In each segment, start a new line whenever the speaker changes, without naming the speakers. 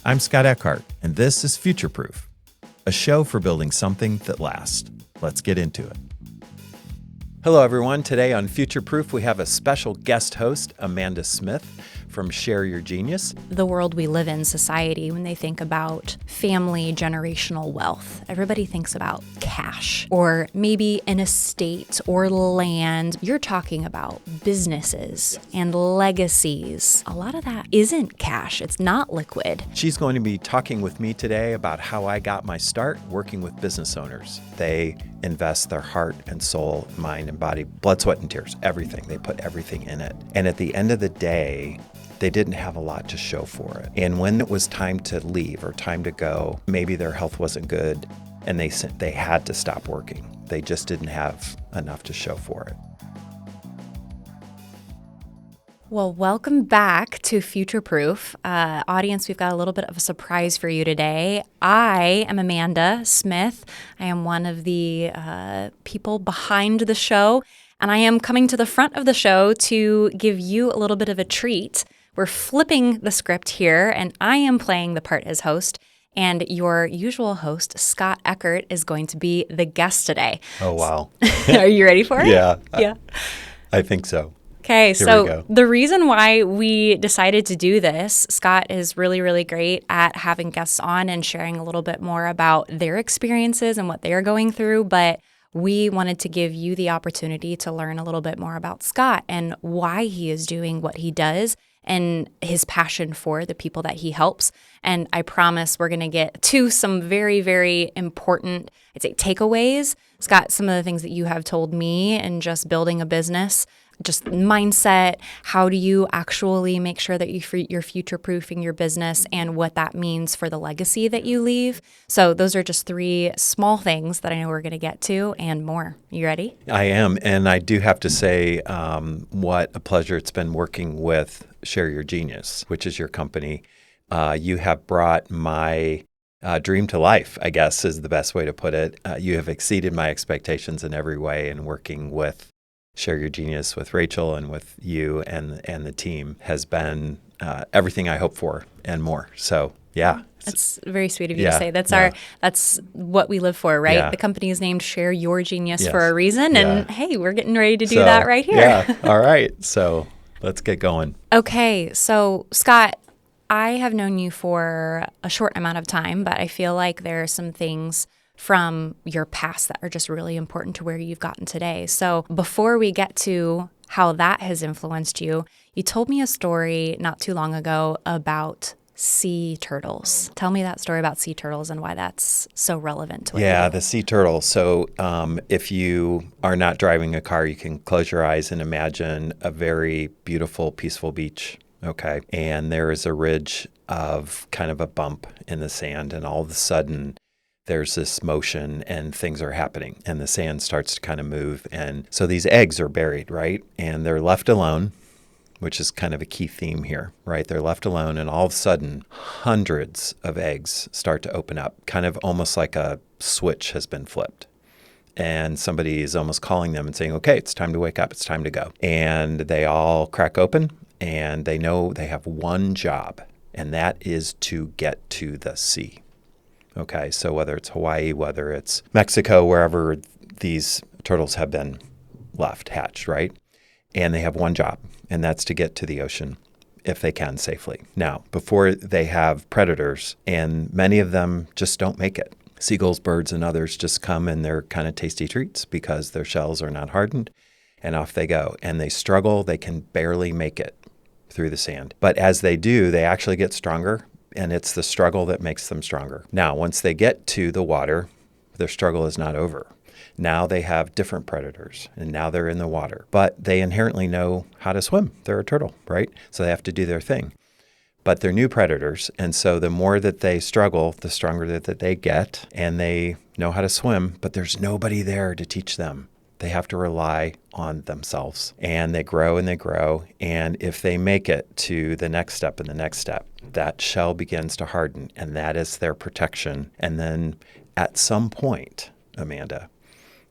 I'm Scott Eckart, and this is Future Proof, a show for building something that lasts. Let's get into it. Hello, everyone. Today on Future Proof, we have a special guest host, Amanda Smith from Share Your Genius.
The world we live in, society, when they think about family generational wealth, everybody thinks about cash or maybe an estate or land. You're talking about businesses and legacies. A lot of that isn't cash. It's not liquid.
She's going to be talking with me today about how I got my start working with business owners. They invest their heart and soul, mind and body, blood, sweat, and tears, everything. They put everything in it. And at the end of the day, they didn't have a lot to show for it. And when it was time to leave or time to go, maybe their health wasn't good and they had to stop working. They just didn't have enough to show for it.
Well, welcome back to Future Proof. Audience, we've got a little bit of a surprise for you today. I am Amanda Smith. I am one of the people behind the show, and I am coming to the front of the show to give you a little bit of a treat. We're flipping the script here, and I am playing the part as host, and your usual host, Scott Eckart, is going to be the guest today.
Oh, wow.
Are you ready for it?
Yeah. I think so.
Okay, so the reason why we decided to do this, Scott is really, really great at having guests on and sharing a little bit more about their experiences and what they're going through, but we wanted to give you the opportunity to learn a little bit more about Scott and why he is doing what he does and his passion for the people that he helps. And I promise we're going to get to some very, very important, I'd say, takeaways. Scott, some of the things that you have told me in just building a business, just mindset, how do you actually make sure that you're future-proofing your business and what that means for the legacy that you leave. So those are just three small things that I know we're going to get to and more. You ready?
I am. And I do have to say what a pleasure it's been working with Share Your Genius, which is your company. You have brought my dream to life, I guess is the best way to put it. You have exceeded my expectations in every way, and working with Share Your Genius with Rachel and with you and the team has been everything I hope for and more. So, yeah.
That's very sweet of you to say. That's what we live for, right? Yeah. The company is named Share Your Genius for a reason. And hey, we're getting ready to do that right here.
Yeah. All right. So let's get going.
Okay. So, Scott, I have known you for a short amount of time, but I feel like there are some things from your past that are just really important to where you've gotten today. So before we get to how that has influenced you, you told me a story not too long ago about sea turtles. Tell me that story about sea turtles and why that's so relevant to what you do.
The sea turtle. So if you are not driving a car, you can close your eyes and imagine a very beautiful, peaceful beach. Okay. And there is a ridge of kind of a bump in the sand, and all of a sudden there's this motion and things are happening and the sand starts to kind of move. And so these eggs are buried, right? And they're left alone, which is kind of a key theme here, right? They're left alone, and all of a sudden hundreds of eggs start to open up, kind of almost like a switch has been flipped. And somebody is almost calling them and saying, okay, it's time to wake up. It's time to go. And they all crack open and they know they have one job, and that is to get to the sea. Okay, so whether it's Hawaii, whether it's Mexico, wherever these turtles have been left, hatched, right? And they have one job, and that's to get to the ocean if they can safely. Now, before they have predators, and many of them just don't make it. Seagulls, birds, and others just come and they're kind of tasty treats because their shells are not hardened, and off they go. And they struggle, they can barely make it through the sand. But as they do, they actually get stronger. And it's the struggle that makes them stronger. Now, once they get to the water, their struggle is not over. Now they have different predators, and now they're in the water. But they inherently know how to swim. They're a turtle, right? So they have to do their thing. But they're new predators, and so the more that they struggle, the stronger that they get, and they know how to swim, but there's nobody there to teach them. They have to rely on themselves, and they grow and they grow. And if they make it to the next step and the next step, that shell begins to harden, and that is their protection. And then at some point, Amanda,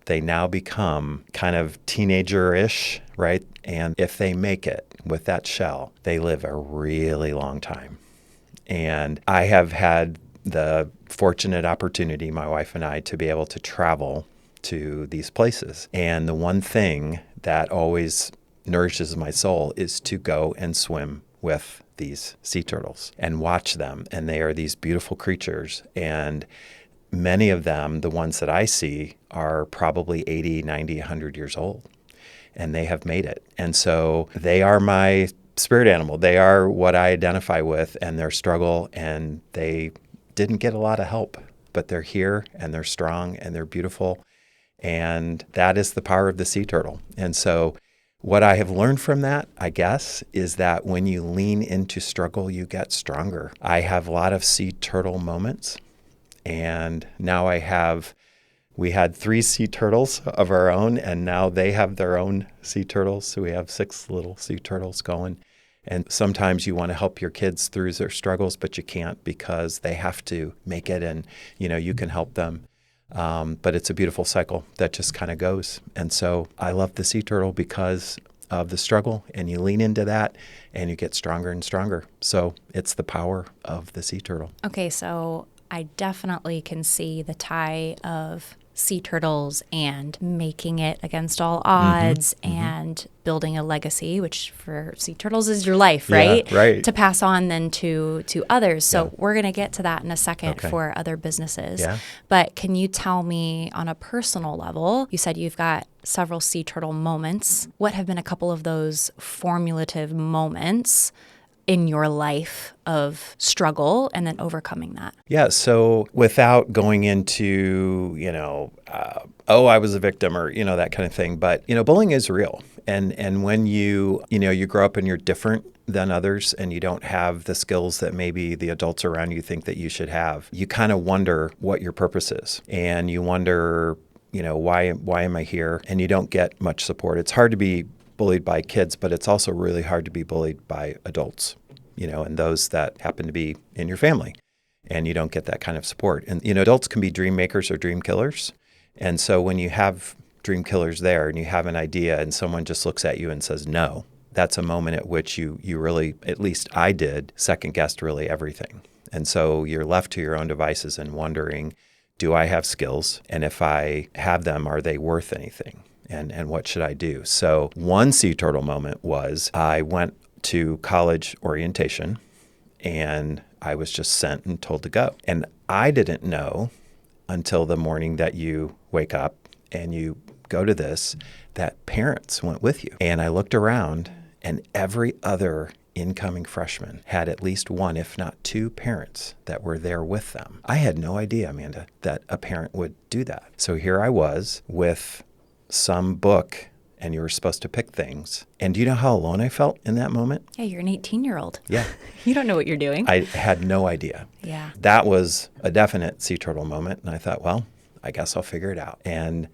they now become kind of teenager-ish, right? And if they make it with that shell, they live a really long time. And I have had the fortunate opportunity, my wife and I, to be able to travel to these places. And the one thing that always nourishes my soul is to go and swim with these sea turtles and watch them. And they are these beautiful creatures. And many of them, the ones that I see, are probably 80, 90, 100 years old. And they have made it. And so they are my spirit animal. They are what I identify with and their struggle. And they didn't get a lot of help, but they're here and they're strong and they're beautiful. And that is the power of the sea turtle. And so what I have learned from that, I guess, is that when you lean into struggle, you get stronger. I have a lot of sea turtle moments. And now we had 3 sea turtles of our own, and now they have their own sea turtles. So we have 6 little sea turtles going. And sometimes you want to help your kids through their struggles, but you can't because they have to make it, and you can help them. But it's a beautiful cycle that just kind of goes. And so I love the sea turtle because of the struggle, and you lean into that and you get stronger and stronger. So it's the power of the sea turtle.
Okay, so I definitely can see the tie of sea turtles and making it against all odds and building a legacy, which for sea turtles is your life, right?
Yeah, right.
To pass on then to others. So we're going to get to that in a second for other businesses.
Yeah.
But can you tell me on a personal level, you said you've got several sea turtle moments. What have been a couple of those formulative moments in your life of struggle and then overcoming that?
Yeah. So without going into, I was a victim or, that kind of thing. But, bullying is real. And when you grow up and you're different than others and you don't have the skills that maybe the adults around you think that you should have, you kind of wonder what your purpose is. And you wonder, why am I here? And you don't get much support. It's hard to be bullied by kids, but it's also really hard to be bullied by adults, and those that happen to be in your family, and you don't get that kind of support. And, adults can be dream makers or dream killers. And so when you have dream killers there and you have an idea and someone just looks at you and says no, that's a moment at which you really, at least I did, second guessed really everything. And so you're left to your own devices and wondering, do I have skills? And if I have them, are they worth anything? And what should I do? So one sea turtle moment was I went to college orientation and I was just sent and told to go. And I didn't know until the morning that you wake up and you go to this, that parents went with you. And I looked around and every other incoming freshman had at least one, if not 2 parents that were there with them. I had no idea, Amanda, that a parent would do that. So here I was with some book and you were supposed to pick things. And do you know how alone I felt in that moment?
Yeah, you're an 18-year-old.
Yeah.
You don't know what you're doing.
I had no idea.
Yeah.
That was a definite sea turtle moment. And I thought, well, I guess I'll figure it out. And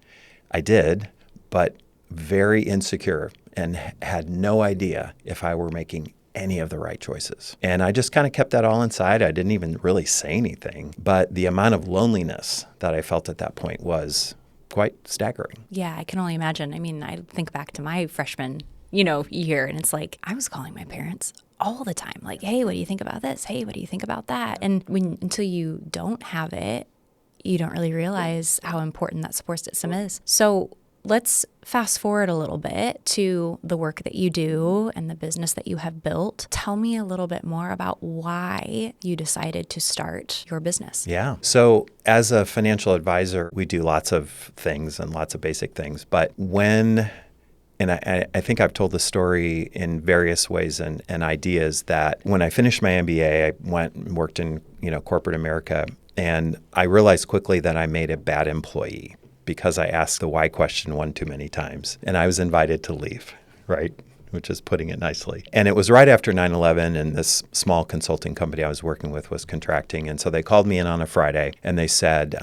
I did, but very insecure and had no idea if I were making any of the right choices. And I just kind of kept that all inside. I didn't even really say anything. But the amount of loneliness that I felt at that point was quite staggering.
Yeah, I can only imagine. I mean, I think back to my freshman, year, and it's like I was calling my parents all the time. Like, hey, what do you think about this? Hey, what do you think about that? And until you don't have it, you don't really realize how important that support system is. So let's fast forward a little bit to the work that you do and the business that you have built. Tell me a little bit more about why you decided to start your business.
Yeah. So as a financial advisor, we do lots of things and lots of basic things. But and I think I've told the story in various ways and ideas that when I finished my MBA, I went and worked in corporate America. And I realized quickly that I made a bad employee because I asked the why question one too many times. And I was invited to leave, right? Which is putting it nicely. And it was right after 9/11, and this small consulting company I was working with was contracting. And so they called me in on a Friday and they said,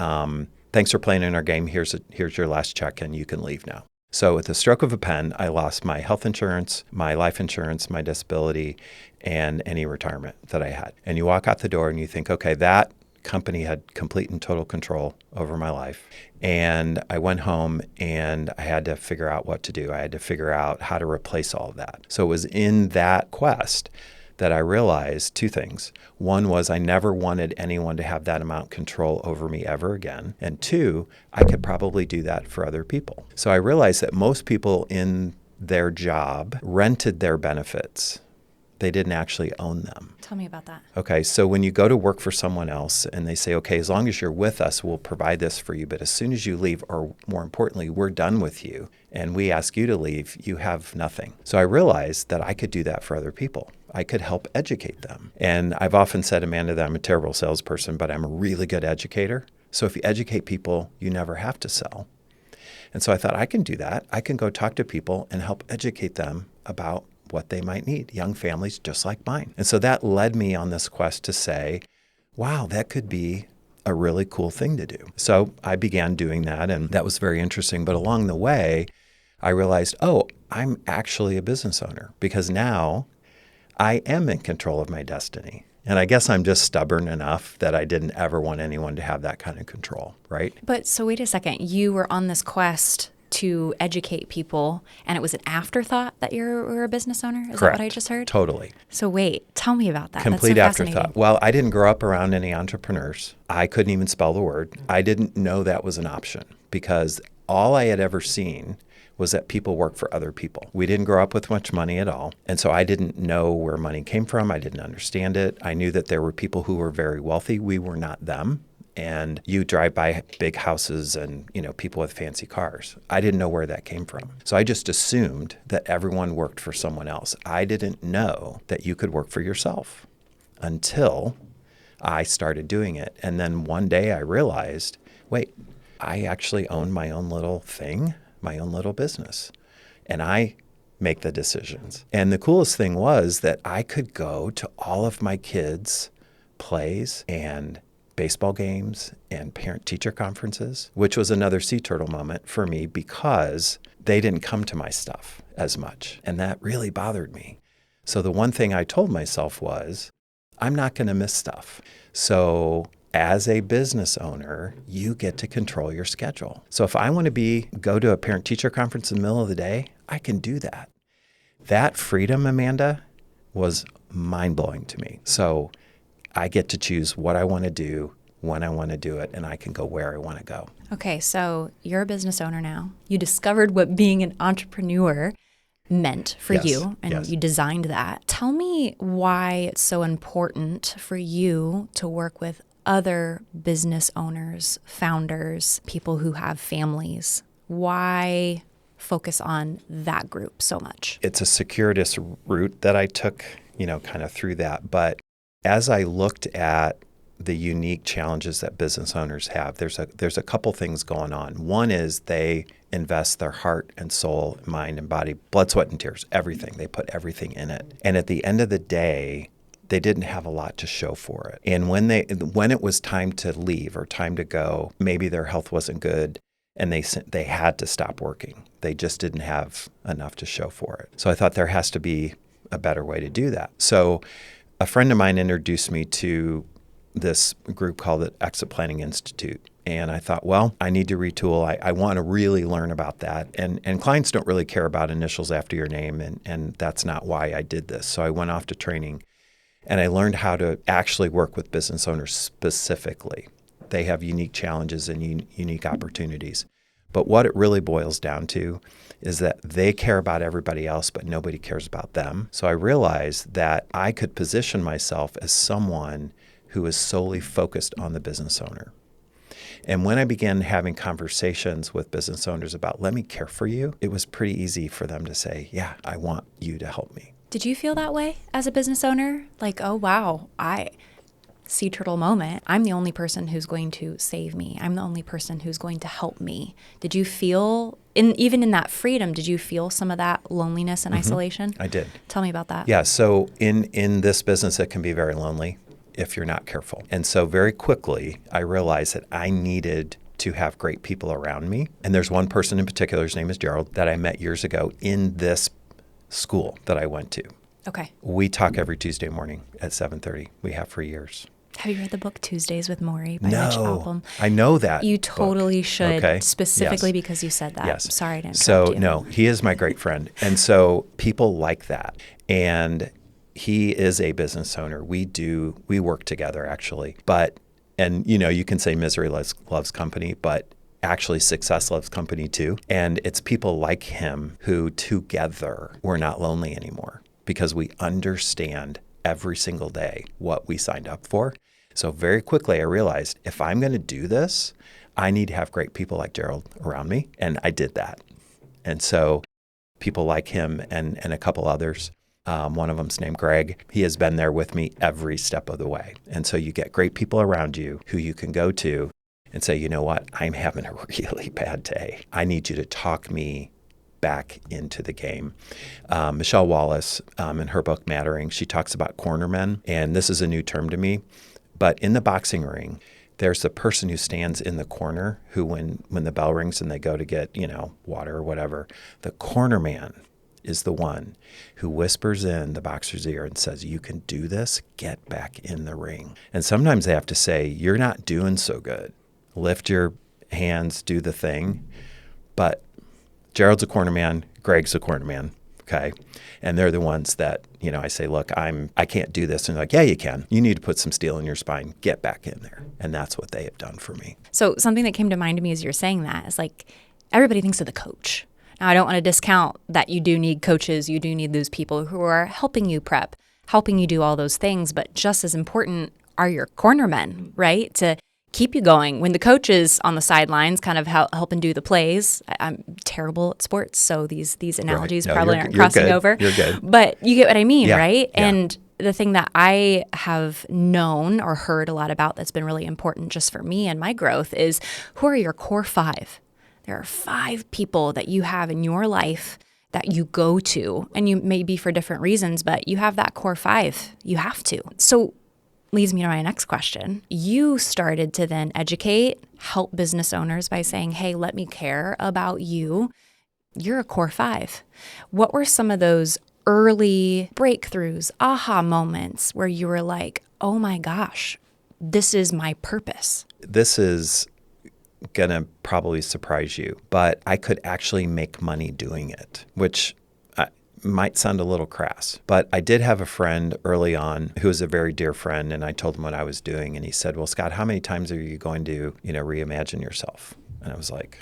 thanks for playing in our game. Here's your last check and you can leave now. So with the stroke of a pen, I lost my health insurance, my life insurance, my disability, and any retirement that I had. And you walk out the door and you think, okay, that company had complete and total control over my life. And I went home and I had to figure out what to do. I had to figure out how to replace all of that. So it was in that quest that I realized two things. One was I never wanted anyone to have that amount of control over me ever again. And two, I could probably do that for other people. So I realized that most people in their job rented their benefits. They didn't actually own them.
Tell me about that.
Okay, so when you go to work for someone else and they say, okay, as long as you're with us, we'll provide this for you. But as soon as you leave, or more importantly, we're done with you and we ask you to leave, you have nothing. So I realized that I could do that for other people. I could help educate them. And I've often said, Amanda, that I'm a terrible salesperson, but I'm a really good educator. So if you educate people, you never have to sell. And so I thought I can do that. I can go talk to people and help educate them about what they might need, young families just like mine. And so that led me on this quest to say, wow, that could be a really cool thing to do. So I began doing that, and that was very interesting. But along the way, I realized, oh, I'm actually a business owner because now I am in control of my destiny. And I guess I'm just stubborn enough that I didn't ever want anyone to have that kind of control, right?
But so wait a second, you were on this quest to educate people, and it was an afterthought that you were a business owner? Is
Correct.
that what I just heard?
Totally.
So wait, tell me about that.
Complete
That's so
afterthought.
fascinating.
Well, I didn't grow up around any entrepreneurs. I couldn't even spell the word. I didn't know that was an option because all I had ever seen was that people work for other people. We didn't grow up with much money at all. And so I didn't know where money came from. I didn't understand it. I knew that there were people who were very wealthy. We were not them. And you drive by big houses and, people with fancy cars. I didn't know where that came from. So I just assumed that everyone worked for someone else. I didn't know that you could work for yourself until I started doing it. And then one day I realized, wait, I actually own my own little thing, my own little business. And I make the decisions. And the coolest thing was that I could go to all of my kids' plays and baseball games and parent-teacher conferences, which was another sea turtle moment for me because they didn't come to my stuff as much. And that really bothered me. So the one thing I told myself was, I'm not going to miss stuff. So as a business owner, you get to control your schedule. So if I want to go to a parent-teacher conference in the middle of the day, I can do that. That freedom, Amanda, was mind-blowing to me. So I get to choose what I want to do, when I want to do it, and I can go where I want to go.
Okay, so you're a business owner now. You discovered what being an entrepreneur meant for you, and you designed that. Tell me why it's so important for you to work with other business owners, founders, people who have families. Why focus on that group so much?
It's a circuitous route that I took, kind of through that. But as I looked at the unique challenges that business owners have, there's a couple things going on. One is they invest their heart and soul, mind and body, blood, sweat, and tears, everything. They put everything in it. And at the end of the day, they didn't have a lot to show for it. And when it was time to leave or time to go, maybe their health wasn't good and they had to stop working. They just didn't have enough to show for it. So I thought there has to be a better way to do that. So a friend of mine introduced me to this group called the Exit Planning Institute. And I thought, well, I need to retool. I want to really learn about that. And clients don't really care about initials after your name. And that's not why I did this. So I went off to training and I learned how to actually work with business owners specifically. They have unique challenges and unique opportunities. But what it really boils down to is that they care about everybody else, but nobody cares about them. So I realized that I could position myself as someone who is solely focused on the business owner. And when I began having conversations with business owners about, let me care for you, it was pretty easy for them to say, yeah, I want you to help me.
Did you feel that way as a business owner? Like, oh, wow, sea turtle moment. I'm the only person who's going to save me. I'm the only person who's going to help me. Did you feel, even in that freedom, did you feel some of that loneliness and isolation?
I did.
Tell me about that.
Yeah. So in this business, it can be very lonely if you're not careful. And so very quickly, I realized that I needed to have great people around me. And there's one person in particular, his name is Gerald, that I met years ago in this school that I went to.
Okay.
We talk every Tuesday morning at 7:30. We have for years.
Have you read the book Tuesdays with Maury by Mitch Albom?
I know that.
You totally should,
okay.
specifically because you said that.
Yes.
Sorry to interrupt you.
So, no, he is my great friend. And so people like that. And he is a business owner. We work together actually. But, and you can say misery loves company, but actually success loves company too. And it's people like him who together we're not lonely anymore because we understand every single day what we signed up for. So very quickly I realized if I'm going to do this, I need to have great people like Gerald around me. And I did that. And so people like him and a couple others, one of them's named Greg. He has been there with me every step of the way. And so you get great people around you who you can go to and say, you know what, I'm having a really bad day. I need you to talk me back into the game. Michelle Wallace, in her book, Mattering, she talks about cornermen. And this is a new term to me. But in the boxing ring, there's the person who stands in the corner who, when the bell rings and they go to get, water or whatever, the cornerman is the one who whispers in the boxer's ear and says, you can do this, get back in the ring. And sometimes they have to say, you're not doing so good. Lift your hands, do the thing. But Gerald's a cornerman, Greg's a cornerman, okay? And they're the ones that, I say, look, I can't do this. And they're like, yeah, you can. You need to put some steel in your spine. Get back in there. And that's what they have done for me.
So something that came to mind to me as you're saying that is like everybody thinks of the coach. Now, I don't want to discount that you do need coaches. You do need those people who are helping you prep, helping you do all those things. But just as important are your cornermen, right? To keep you going. When the coach is on the sidelines kind of helping do the plays, I'm terrible at sports, so these analogies
right. No,
probably aren't crossing
good.
over.
You're good.
But you get what I mean,
Yeah.
right?
Yeah.
And the thing that I have known or heard a lot about that's been really important just for me and my growth is who are your core 5? There are 5 people that you have in your life that you go to, and you may be for different reasons, but you have that core 5. You have to. So leads me to my next question. You started to then educate, help business owners by saying, hey, let me care about you. You're a core 5. What were some of those early breakthroughs, aha moments where you were like, oh my gosh, this is my purpose?
This is going to probably surprise you, but I could actually make money doing it, which might sound a little crass, but I did have a friend early on who was a very dear friend, and I told him what I was doing, and he said, well, Scott, how many times are you going to, reimagine yourself? And I was like,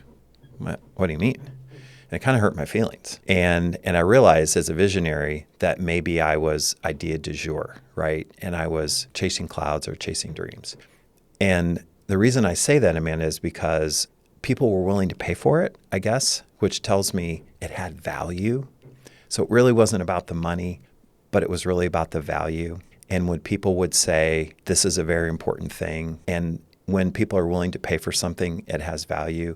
what do you mean? And it kind of hurt my feelings. And I realized as a visionary that maybe I was idea du jour, right? And I was chasing clouds or chasing dreams. And the reason I say that, Amanda, is because people were willing to pay for it, I guess, which tells me it had value. So it really wasn't about the money, but it was really about the value. And when people would say, this is a very important thing, and when people are willing to pay for something, it has value,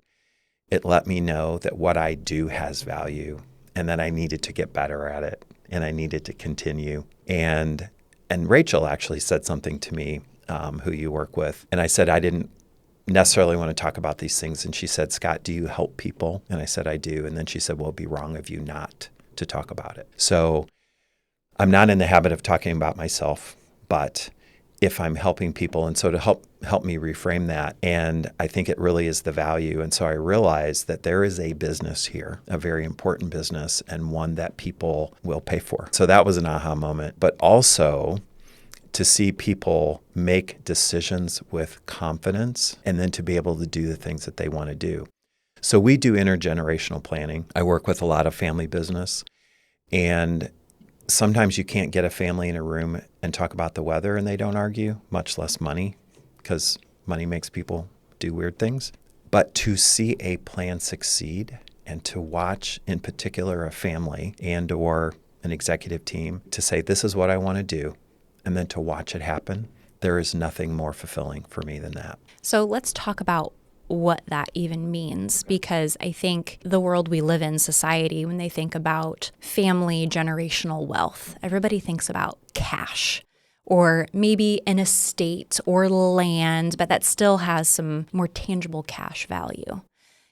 it let me know that what I do has value and that I needed to get better at it and I needed to continue. And Rachel actually said something to me, who you work with. And I said, I didn't necessarily want to talk about these things. And she said, Scott, do you help people? And I said, I do. And then she said, well, it'd be wrong of you not to talk about it. So I'm not in the habit of talking about myself, but if I'm helping people, and so to help me reframe that, and I think it really is the value. And so I realized that there is a business here, a very important business, and one that people will pay for. So that was an aha moment, but also to see people make decisions with confidence and then to be able to do the things that they want to do. So we do intergenerational planning. I work with a lot of family business, and sometimes you can't get a family in a room and talk about the weather and they don't argue, much less money, because money makes people do weird things. But to see a plan succeed and to watch, in particular, a family and or an executive team to say, this is what I want to do, and then to watch it happen, there is nothing more fulfilling for me than that.
So let's talk about what that even means, because I think the world we live in, society, when they think about family generational wealth, everybody thinks about cash or maybe an estate or land, but that still has some more tangible cash value.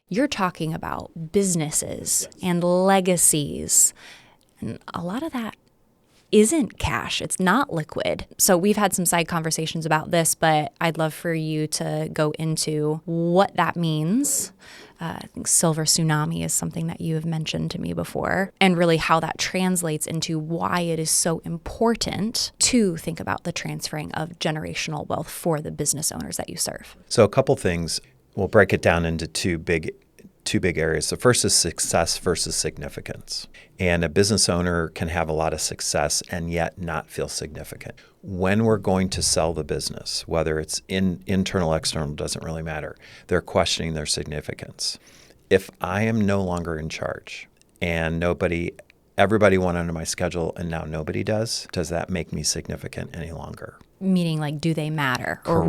You're talking about businesses and legacies, and a lot of that isn't cash. It's not liquid. So we've had some side conversations about this, but I'd love for you to go into what that means, I think silver tsunami is something that you have mentioned to me before, and really how that translates into why it is so important to think about the transferring of generational wealth for the business owners that you serve.
So a couple things, we'll break it down into two big areas. The first is success versus significance. And a business owner can have a lot of success and yet not feel significant. When we're going to sell the business, whether it's internal, external, doesn't really matter. They're questioning their significance. If I am no longer in charge and everybody went under my schedule and now nobody does that make me significant any longer?
Meaning, like, do they matter?
Correct.
Or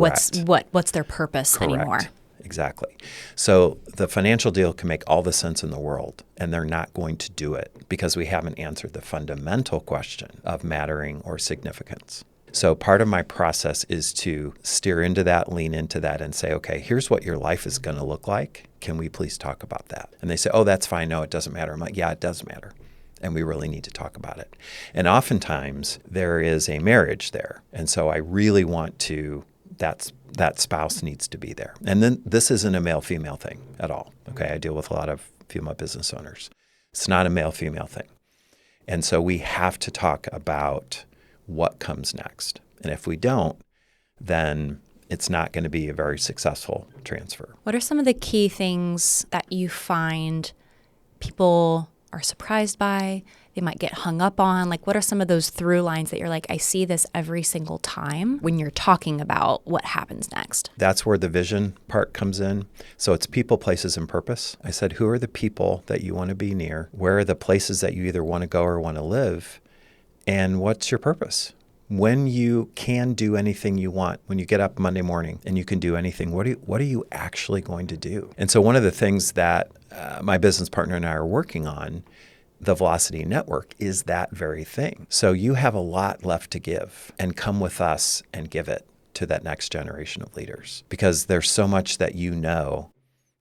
what's their purpose
Correct.
anymore?
Exactly. So the financial deal can make all the sense in the world, and they're not going to do it because we haven't answered the fundamental question of mattering or significance. So part of my process is to steer into that, lean into that, and say, okay, here's what your life is going to look like. Can we please talk about that? And they say, oh, that's fine. No, it doesn't matter. I'm like, yeah, it does matter. And we really need to talk about it. And oftentimes there is a marriage there. And so I really want to, that spouse needs to be there. And then this isn't a male-female thing at all. Okay, I deal with a lot of female business owners. It's not a male-female thing. And so we have to talk about what comes next. And if we don't, then it's not going to be a very successful transfer.
What are some of the key things that you find people are surprised by, they might get hung up on? Like, what are some of those through lines that you're like, I see this every single time when you're talking about what happens next?
That's where the vision part comes in. So it's people, places, and purpose. I said, who are the people that you want to be near? Where are the places that you either want to go or want to live? And what's your purpose? When you can do anything you want, when you get up Monday morning and you can do anything, what are you actually going to do? And so one of the things that my business partner and I are working on, the Velocity Network, is that very thing. So you have a lot left to give, and come with us and give it to that next generation of leaders, because there's so much that you know,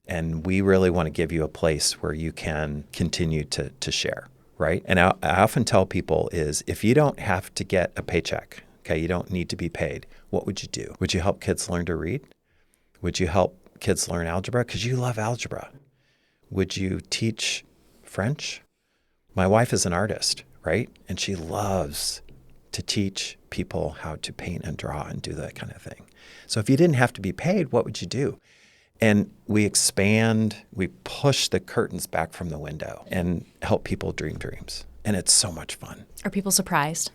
and we really want to give you a place where you can continue to share. Right? And I often tell people is, if you don't have to get a paycheck, okay, you don't need to be paid, what would you do? Would you help kids learn to read? Would you help kids learn algebra? Because you love algebra. Would you teach French? My wife is an artist, right? And she loves to teach people how to paint and draw and do that kind of thing. So if you didn't have to be paid, what would you do? And we expand, we push the curtains back from the window and help people dream dreams. And it's so much fun.
Are people surprised?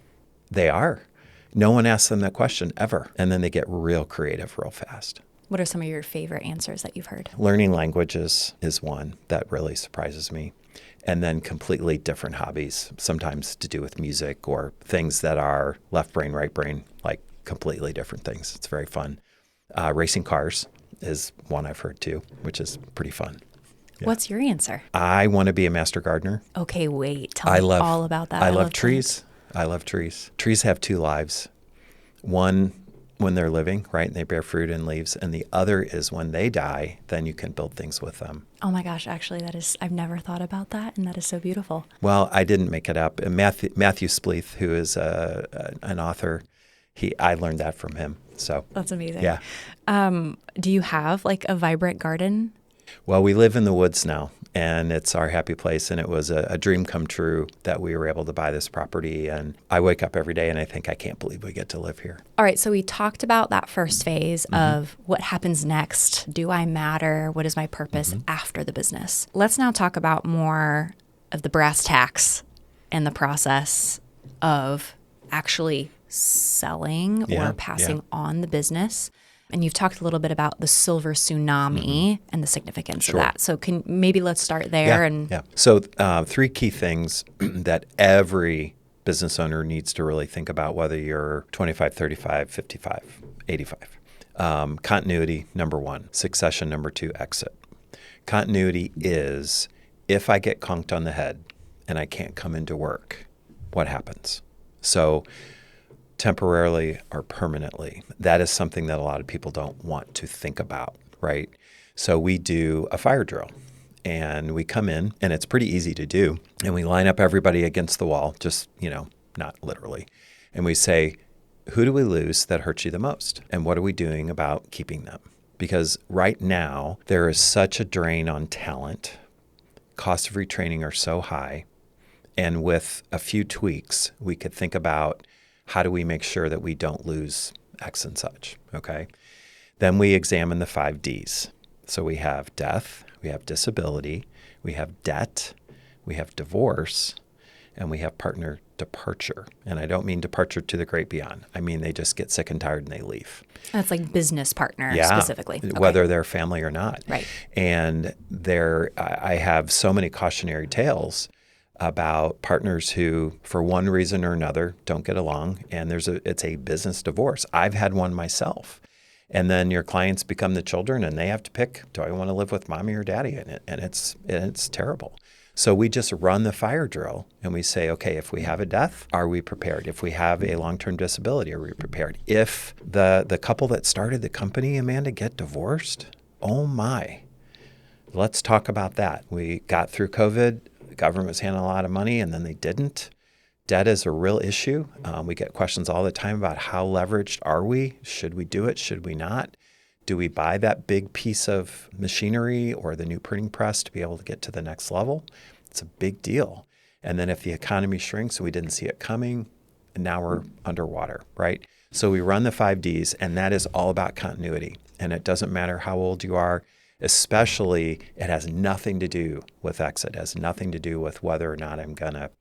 They are. No one asks them that question ever. And then they get real creative real fast.
What are some of your favorite answers that you've heard?
Learning languages is one that really surprises me. And then completely different hobbies, sometimes to do with music or things that are left brain, right brain, like completely different things. It's very fun. Racing cars is one I've heard too, which is pretty fun. Yeah.
What's your answer?
I want to be a master gardener.
Okay, wait. Tell me all about that.
I love trees. I love trees. Trees have two lives. One, when they're living, right, and they bear fruit and leaves. And the other is when they die, then you can build things with them.
Oh my gosh, actually, I've never thought about that, and that is so beautiful.
Well, I didn't make it up. Matthew Spleeth, who is an author, I learned that from him. So
that's amazing.
Yeah.
Do you have like a vibrant garden?
Well, we live in the woods now, and it's our happy place. And it was a dream come true that we were able to buy this property. And I wake up every day and I think, I can't believe we get to live here.
All right. So we talked about that first phase of what happens next. Do I matter? What is my purpose after the business? Let's now talk about more of the brass tacks and the process of actually selling or passing on the business. And you've talked a little bit about the silver tsunami and the significance of that. So let's start there.
So 3 key things that every business owner needs to really think about, whether you're 25, 35, 55, 85. Continuity, number 1. Succession, number 2. Exit. Continuity is, if I get conked on the head and I can't come into work, what happens? So temporarily or permanently, that is something that a lot of people don't want to think about, right? So we do a fire drill, and we come in, and it's pretty easy to do, and we line up everybody against the wall, just, not literally, and we say, who do we lose that hurts you the most? And what are we doing about keeping them? because right now there is such a drain on talent. Costs of retraining are so high. And with a few tweaks, we could think about how do we make sure that we don't lose X and such, okay? Then we examine the 5 Ds. So we have death, we have disability, we have debt, we have divorce, and we have partner departure. And I don't mean departure to the great beyond. I mean they just get sick and tired and they leave.
That's like business partner specifically. Okay.
Whether they're family or not.
Right.
And I have so many cautionary tales about partners who, for one reason or another, don't get along, and it's a business divorce. I've had one myself. And then your clients become the children, and they have to pick, do I want to live with mommy or daddy? And it's terrible. So we just run the fire drill, and we say, okay, if we have a death, are we prepared? If we have a long-term disability, are we prepared? If the couple that started the company, Amanda, get divorced, oh my, let's talk about that. We got through COVID. The government was handing a lot of money, and then they didn't. Debt is a real issue. We get questions all the time about how leveraged are we? Should we do it? Should we not? Do we buy that big piece of machinery or the new printing press to be able to get to the next level? It's a big deal. And then if the economy shrinks and we didn't see it coming, and now we're underwater, right? So we run the 5 Ds, and that is all about continuity. And it doesn't matter how old you are. Especially, it has nothing to do with exit. It has nothing to do with whether or not I'm going to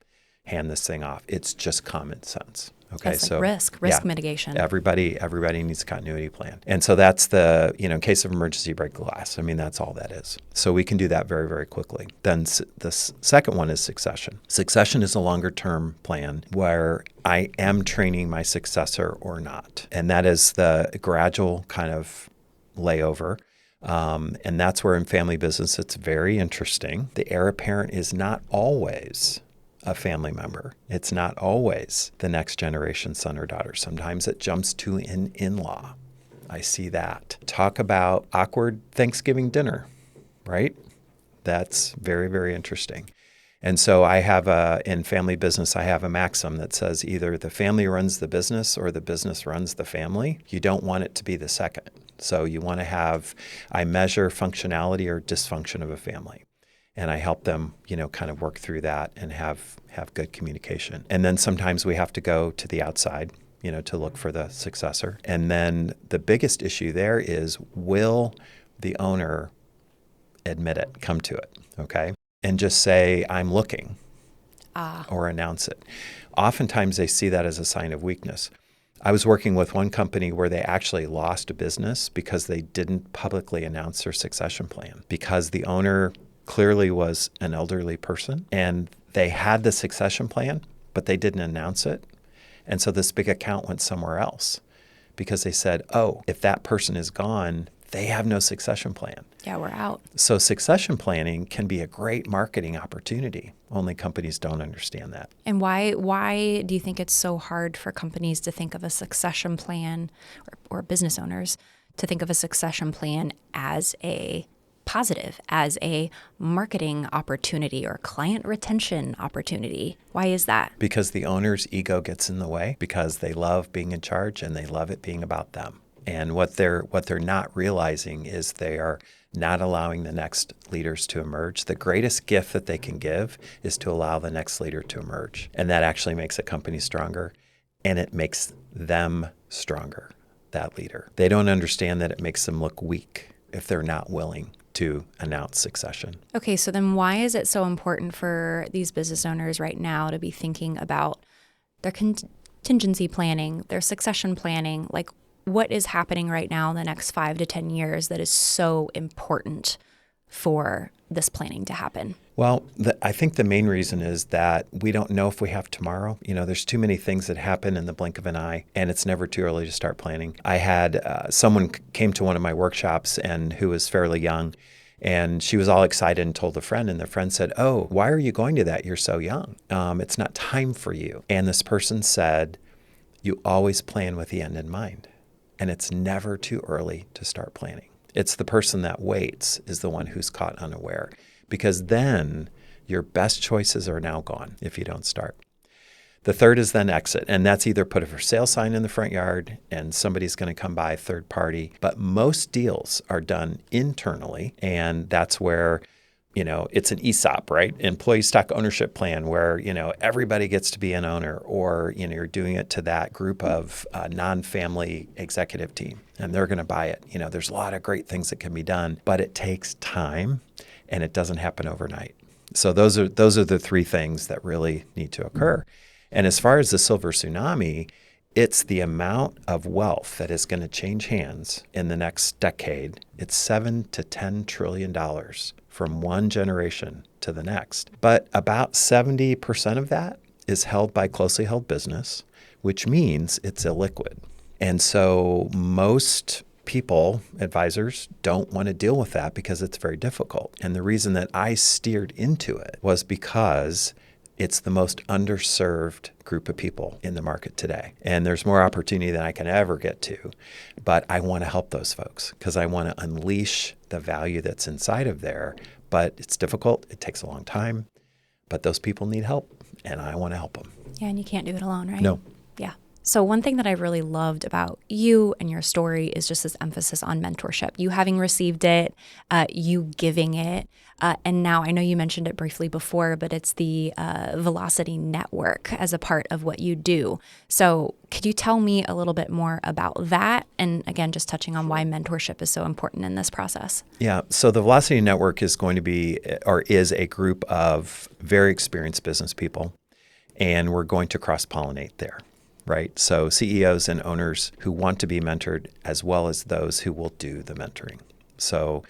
hand this thing off. It's just common sense. Okay,
that's like risk mitigation.
Everybody needs a continuity plan. And so that's in case of emergency, break the glass. I mean, that's all that is. So we can do that very, very quickly. Then the second one is succession. Succession is a longer term plan where I am training my successor or not. And that is the gradual kind of layover. And that's where in family business, it's very interesting. The heir apparent is not always a family member. It's not always the next generation son or daughter. Sometimes it jumps to an in-law. I see that. Talk about awkward Thanksgiving dinner, right? That's very, very interesting. And so I have in family business, I have a maxim that says either the family runs the business or the business runs the family. You don't want it to be the second. So you want to I measure functionality or dysfunction of a family. And I help them, kind of work through that and have good communication. And then sometimes we have to go to the outside, to look for the successor. And then the biggest issue there is, will the owner admit it, come to it, okay? And just say, I'm looking, or announce it. Oftentimes they see that as a sign of weakness. I was working with one company where they actually lost a business because they didn't publicly announce their succession plan, because the owner clearly was an elderly person and they had the succession plan, but they didn't announce it. And so this big account went somewhere else because they said, oh, if that person is gone, they have no succession plan.
Yeah, we're out.
So succession planning can be a great marketing opportunity. Only companies don't understand that.
And why do you think it's so hard for companies to think of a succession plan, or business owners to think of a succession plan as a positive, as a marketing opportunity or client retention opportunity? Why is that?
Because the owner's ego gets in the way, because they love being in charge and they love it being about them. And what they're not realizing is they are not allowing the next leaders to emerge. The greatest gift that they can give is to allow the next leader to emerge. And that actually makes a company stronger, and it makes them stronger, that leader. They don't understand that it makes them look weak if they're not willing to announce succession.
Okay, so then why is it so important for these business owners right now to be thinking about their contingency planning, their succession planning? Like, what is happening right now in the next 5 to 10 years that is so important for this planning to happen?
Well, I think the main reason is that we don't know if we have tomorrow. There's too many things that happen in the blink of an eye, and it's never too early to start planning. I had someone came to one of my workshops and who was fairly young, and she was all excited and told a friend, and the friend said, oh, why are you going to that? You're so young. It's not time for you. And this person said, you always plan with the end in mind, and it's never too early to start planning. It's the person that waits is the one who's caught unaware, because then your best choices are now gone if you don't start. The third is then exit. And that's either put a for sale sign in the front yard and somebody's going to come by, third party. But most deals are done internally. And that's where, it's an ESOP, right? Employee stock ownership plan where, everybody gets to be an owner, or, you're doing it to that group of non-family executive team and they're going to buy it. There's a lot of great things that can be done, but it takes time and it doesn't happen overnight. So those are the three things that really need to occur. And as far as the silver tsunami, it's the amount of wealth that is going to change hands in the next decade. It's $7 to $10 trillion from one generation to the next. But about 70% of that is held by closely held business, which means it's illiquid. And so most people, advisors, don't want to deal with that because it's very difficult. And the reason that I steered into it was because it's the most underserved group of people in the market today. And there's more opportunity than I can ever get to. But I want to help those folks because I want to unleash the value that's inside of there. But it's difficult. It takes a long time. But those people need help, and I want to help them.
Yeah, and you can't do it alone, right?
No.
Yeah. So one thing that I really loved about you and your story is just this emphasis on mentorship. You having received it, you giving it, and now I know you mentioned it briefly before, but it's the Velocity Network as a part of what you do. So could you tell me a little bit more about that? And again, just touching on why mentorship is so important in this process.
Yeah. So the Velocity Network is going to be, or is a group of very experienced business people, and we're going to cross-pollinate there. Right? So CEOs and owners who want to be mentored, as well as those who will do the mentoring. So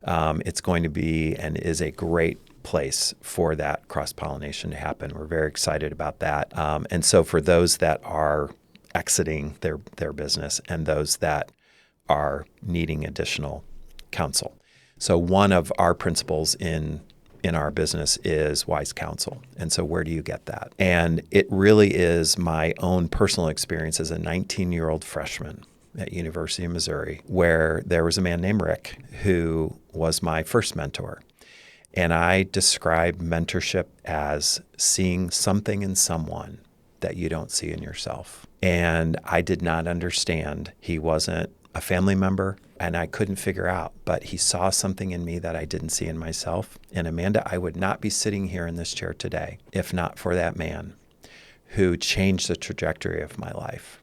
it's going to be and is a great place for that cross-pollination to happen. We're very excited about that. And so for those that are exiting their business and those that are needing additional counsel. So one of our principles in our business is wise counsel. And so where do you get that? And it really is my own personal experience as a 19-year-old freshman at University of Missouri, where there was a man named Rick who was my first mentor. And I describe mentorship as seeing something in someone that you don't see in yourself. And I did not understand. He wasn't a family member, and I couldn't figure out, but he saw something in me that I didn't see in myself. And Amanda, I would not be sitting here in this chair today if not for that man who changed the trajectory of my life.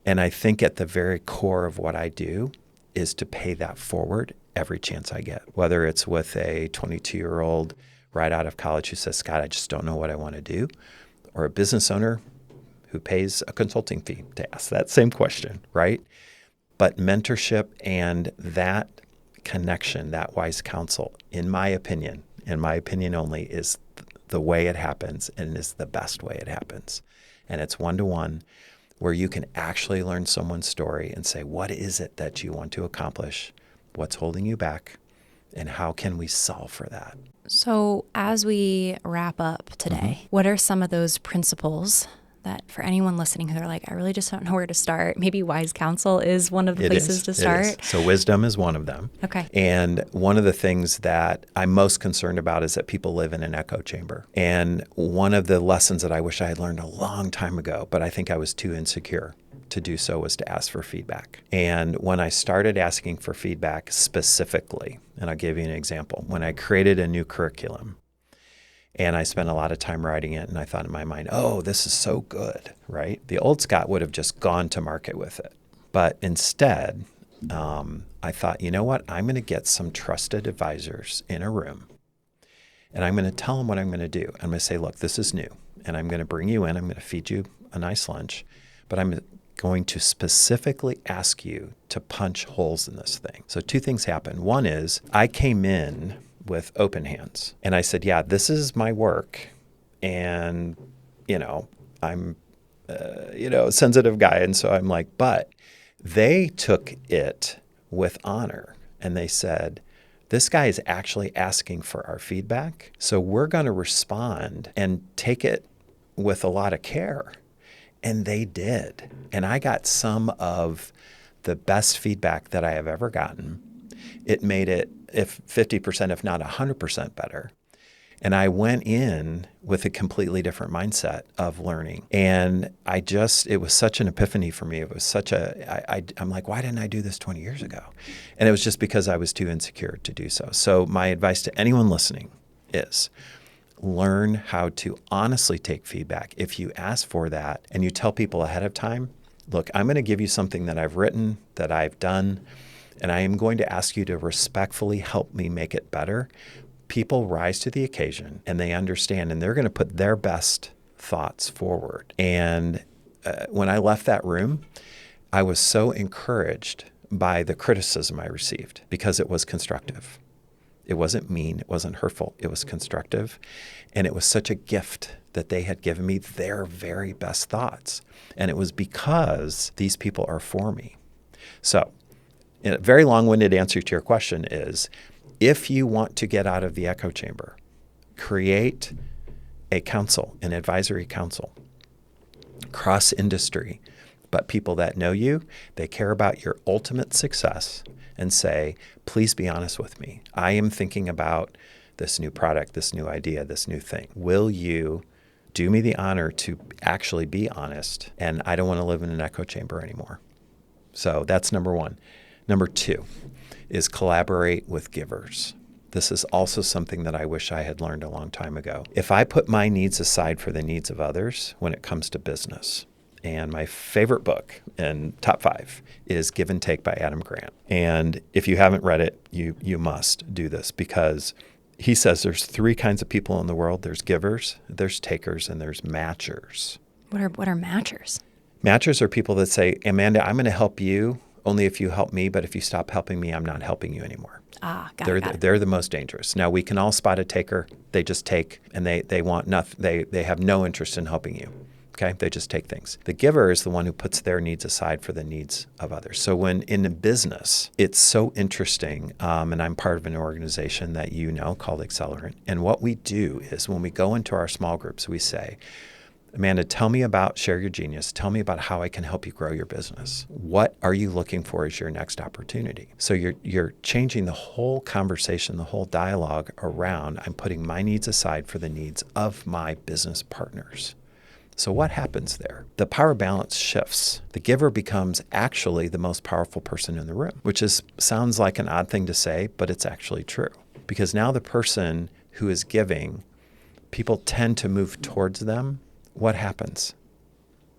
And I think at the very core of what I do is to pay that forward every chance I get, whether it's with a 22-year-old right out of college who says, Scott, I just don't know what I want to do, or a business owner who pays a consulting fee to ask that same question, right? But mentorship and that connection, that wise counsel, in my opinion only, is the way it happens and is the best way it happens. And it's one-to-one where you can actually learn someone's story and say, what is it that you want to accomplish? What's holding you back? And how can we solve for that?
So as we wrap up today, what are some of those principles that for anyone listening who are like, I really just don't know where to start? Maybe wise counsel is one of the places to start.
So wisdom is one of them.
Okay.
And one of the things that I'm most concerned about is that people live in an echo chamber. And one of the lessons that I wish I had learned a long time ago, but I think I was too insecure to do so, was to ask for feedback. And when I started asking for feedback specifically, and I'll give you an example, when I created a new curriculum, and I spent a lot of time writing it, and I thought in my mind, oh, this is so good, right? The old Scott would have just gone to market with it. But instead, I thought, you know what? I'm going to get some trusted advisors in a room, and I'm going to tell them what I'm going to do. I'm going to say, look, this is new, and I'm going to bring you in. I'm going to feed you a nice lunch, but I'm going to specifically ask you to punch holes in this thing. So two things happened. One is I came in with open hands. And I said, yeah, this is my work. And, I'm, a sensitive guy. And so I'm like, but they took it with honor. And they said, this guy is actually asking for our feedback. So we're going to respond and take it with a lot of care. And they did. And I got some of the best feedback that I have ever gotten. It made it, if 50%, if not 100% better. And I went in with a completely different mindset of learning. And it was such an epiphany for me. It was I'm like, why didn't I do this 20 years ago? And it was just because I was too insecure to do so. So my advice to anyone listening is learn how to honestly take feedback. If you ask for that and you tell people ahead of time, look, I'm going to give you something that I've written, that I've done, and I am going to ask you to respectfully help me make it better. People rise to the occasion and they understand, and they're going to put their best thoughts forward. And when I left that room, I was so encouraged by the criticism I received because it was constructive. It wasn't mean. It wasn't hurtful. It was constructive. And it was such a gift that they had given me their very best thoughts. And it was because these people are for me. So, a very long-winded answer to your question is, if you want to get out of the echo chamber, create a council, an advisory council, cross-industry, but people that know you, they care about your ultimate success, and say, please be honest with me. I am thinking about this new product, this new idea, this new thing. Will you do me the honor to actually be honest? And I don't want to live in an echo chamber anymore. So that's number one. Number two is collaborate with givers. This is also something that I wish I had learned a long time ago. If I put my needs aside for the needs of others when it comes to business, and my favorite book in top 5 is Give and Take by Adam Grant. And if you haven't read it, you must do this, because he says there's 3 kinds of people in the world. There's givers, there's takers, and there's matchers.
What are matchers?
Matchers are people that say, Amanda, I'm going to help you only if you help me, but if you stop helping me, I'm not helping you anymore.
Got it.
They're the most dangerous. Now, we can all spot a taker. They just take, and they want nothing. They have no interest in helping you. Okay, they just take things. The giver is the one who puts their needs aside for the needs of others. So when in a business, it's so interesting, and I'm part of an organization that you know called Accelerant. And what we do is when we go into our small groups, we say, Amanda, share your genius. Tell me about how I can help you grow your business. What are you looking for as your next opportunity? So you're changing the whole conversation, the whole dialogue around, I'm putting my needs aside for the needs of my business partners. So what happens there? The power balance shifts. The giver becomes actually the most powerful person in the room, which sounds like an odd thing to say, but it's actually true. Because now the person who is giving, people tend to move towards them. What happens?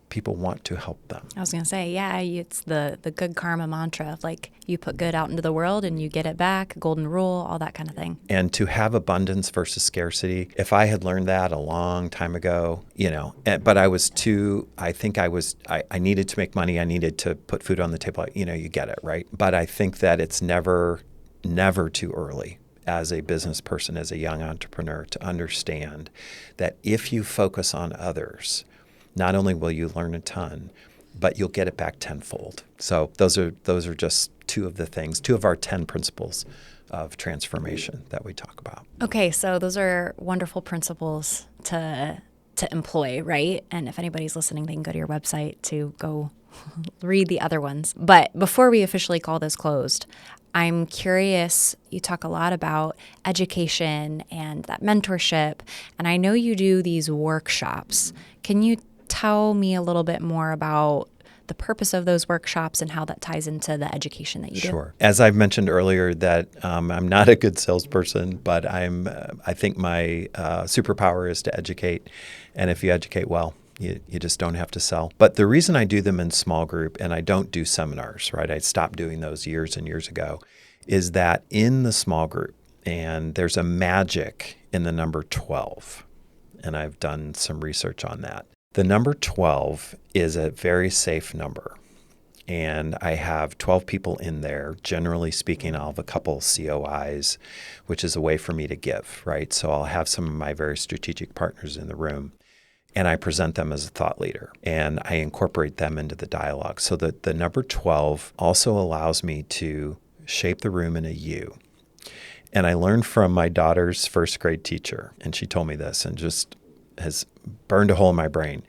People want to help them.
I was going to say, yeah, it's the good karma mantra of like you put good out into the world and you get it back, golden rule, all that kind of thing.
And to have abundance versus scarcity, if I had learned that a long time ago, but I needed to make money. I needed to put food on the table. You get it, right? But I think that it's never too early as a business person, as a young entrepreneur, to understand that if you focus on others, not only will you learn a ton, but you'll get it back tenfold. So those are just 2 of our 10 principles of transformation that we talk about.
Okay, so those are wonderful principles to employ, right? And if anybody's listening, they can go to your website to go read the other ones. But before we officially call this closed, I'm curious, you talk a lot about education and that mentorship, and I know you do these workshops. Can you tell me a little bit more about the purpose of those workshops and how that ties into the education that you do?
Sure. As I've mentioned earlier, that I'm not a good salesperson, but I think my superpower is to educate, and if you educate well, you just don't have to sell. But the reason I do them in small group and I don't do seminars, right? I stopped doing those years and years ago, is that in the small group, and there's a magic in the number 12, and I've done some research on that. The number 12 is a very safe number. And I have 12 people in there. Generally speaking, I'll have a couple COIs, which is a way for me to give, right? So I'll have some of my very strategic partners in the room, and I present them as a thought leader, and I incorporate them into the dialogue. So the number 12 also allows me to shape the room in a U. And I learned from my daughter's first grade teacher, and she told me this and just has burned a hole in my brain.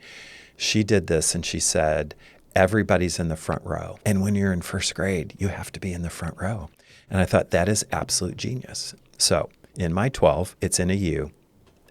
She did this and she said, everybody's in the front row. And when you're in first grade, you have to be in the front row. And I thought that is absolute genius. So in my 12, it's in a U.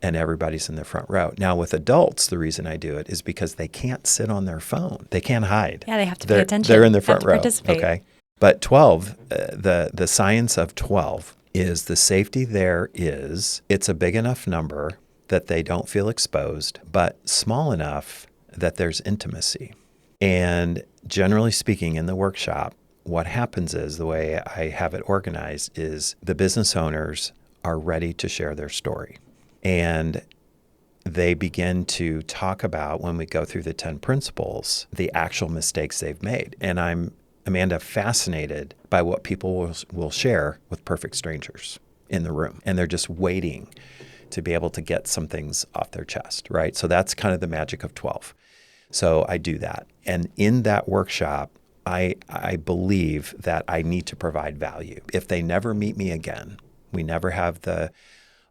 and everybody's in the front row. Now with adults, the reason I do it is because they can't sit on their phone. They can't hide.
Yeah, they have to pay attention.
They're in the front row.
Participate.
Okay. But 12, the science of 12 is the safety there is it's a big enough number that they don't feel exposed, but small enough that there's intimacy. And generally speaking, in the workshop, what happens is the way I have it organized is the business owners are ready to share their story. And they begin to talk about, when we go through the 10 principles, the actual mistakes they've made. And I'm, Amanda, fascinated by what people will share with perfect strangers in the room. And they're just waiting to be able to get some things off their chest, right? So that's kind of the magic of 12. So I do that. And in that workshop, I believe that I need to provide value. If they never meet me again, we never have the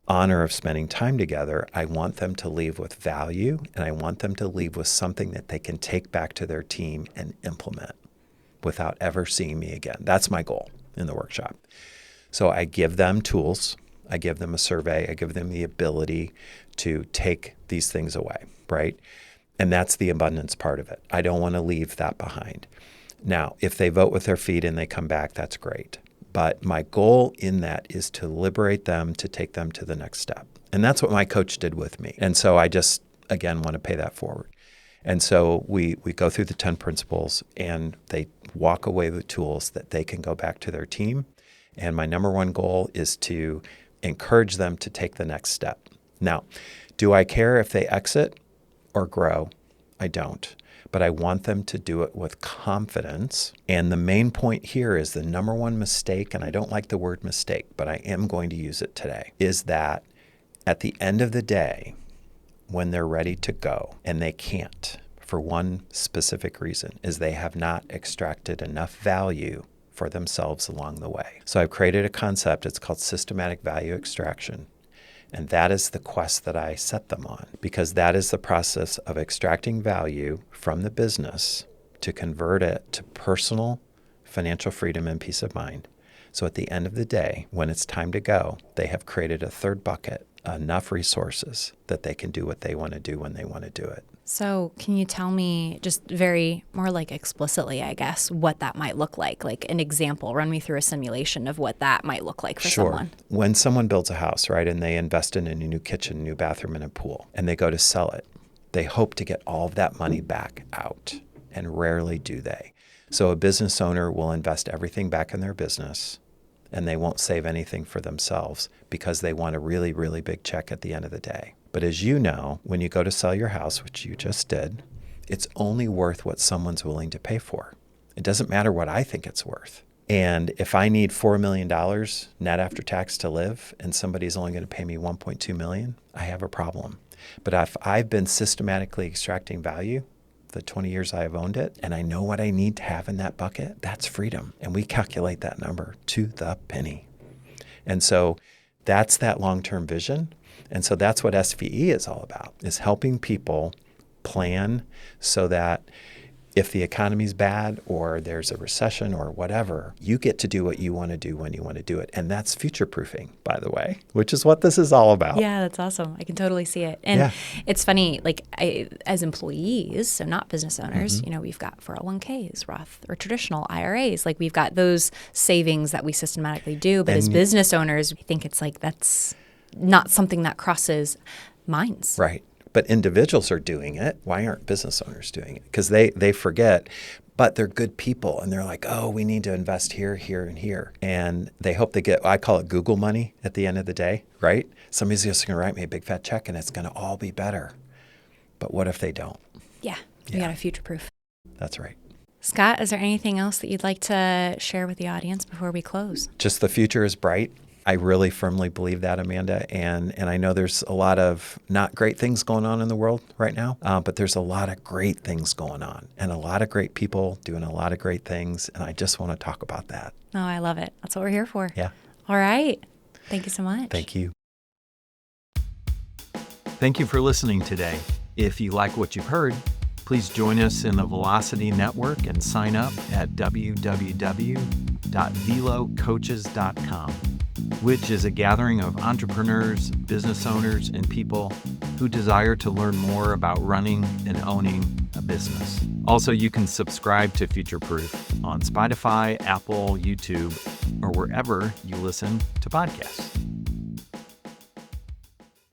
honor of spending time together, I want them to leave with value, and I want them to leave with something that they can take back to their team and implement without ever seeing me again. That's my goal in the workshop. So I give them tools, I give them a survey, I give them the ability to take these things away, right? And that's the abundance part of it. I don't want to leave that behind. Now, if they vote with their feet and they come back, that's great. But my goal in that is to liberate them, to take them to the next step. And that's what my coach did with me. And so I just, again, want to pay that forward. And so we go through the 10 principles, and they walk away with tools that they can go back to their team. And my number one goal is to encourage them to take the next step. Now, do I care if they exit or grow? I don't. But I want them to do it with confidence. And the main point here is the number one mistake, and I don't like the word mistake, but I am going to use it today, is that at the end of the day, when they're ready to go, and they can't, for one specific reason, is they have not extracted enough value for themselves along the way. So I've created a concept, it's called systematic value extraction. And that is the quest that I set them on, because that is the process of extracting value from the business to convert it to personal financial freedom and peace of mind. So at the end of the day, when it's time to go, they have created a third bucket, enough resources that they can do what they want to do when they want to do it.
So can you tell me just very more like explicitly, I guess, what that might look like an example, run me through a simulation of what that might look like for someone?
When someone builds a house, right, and they invest in a new kitchen, new bathroom, and a pool, and they go to sell it, they hope to get all of that money back out, and rarely do they. So a business owner will invest everything back in their business, and they won't save anything for themselves because they want a really, really big check at the end of the day. But as you know, when you go to sell your house, which you just did, it's only worth what someone's willing to pay for. It doesn't matter what I think it's worth. And if I need $4 million net after tax to live, and somebody's only going to pay me $1.2 million, I have a problem. But if I've been systematically extracting value the 20 years I have owned it, and I know what I need to have in that bucket, that's freedom. And we calculate that number to the penny. And so that's that long-term vision. And so that's what SVE is all about, is helping people plan so that if the economy's bad or there's a recession or whatever, you get to do what you want to do when you want to do it. And that's future-proofing, by the way, which is what this is all about.
Yeah, that's awesome. I can totally see it. And It's funny, as employees, so not business owners, we've got 401ks, Roth or traditional IRAs. We've got those savings that we systematically do. But as business owners, I think it's that's not something that crosses minds.
Right. But individuals are doing it. Why aren't business owners doing it? Because they forget, but they're good people. And they're like, oh, we need to invest here, here, and here. And they hope they get, I call it Google money at the end of the day, right? Somebody's just going to write me a big fat check and it's going to all be better. But what if they don't?
Yeah. You got to future-proof.
That's right.
Scott, is there anything else that you'd like to share with the audience before we close?
Just the future is bright. I really firmly believe that, Amanda. And I know there's a lot of not great things going on in the world right now, but there's a lot of great things going on and a lot of great people doing a lot of great things. And I just want to talk about that.
Oh, I love it. That's what we're here for.
Yeah.
All right. Thank you so much.
Thank you.
Thank you for listening today. If you like what you've heard, please join us in the Velocity Network and sign up at www.velocoaches.com. which is a gathering of entrepreneurs, business owners, and people who desire to learn more about running and owning a business. Also, you can subscribe to Future Proof on Spotify, Apple, YouTube, or wherever you listen to podcasts.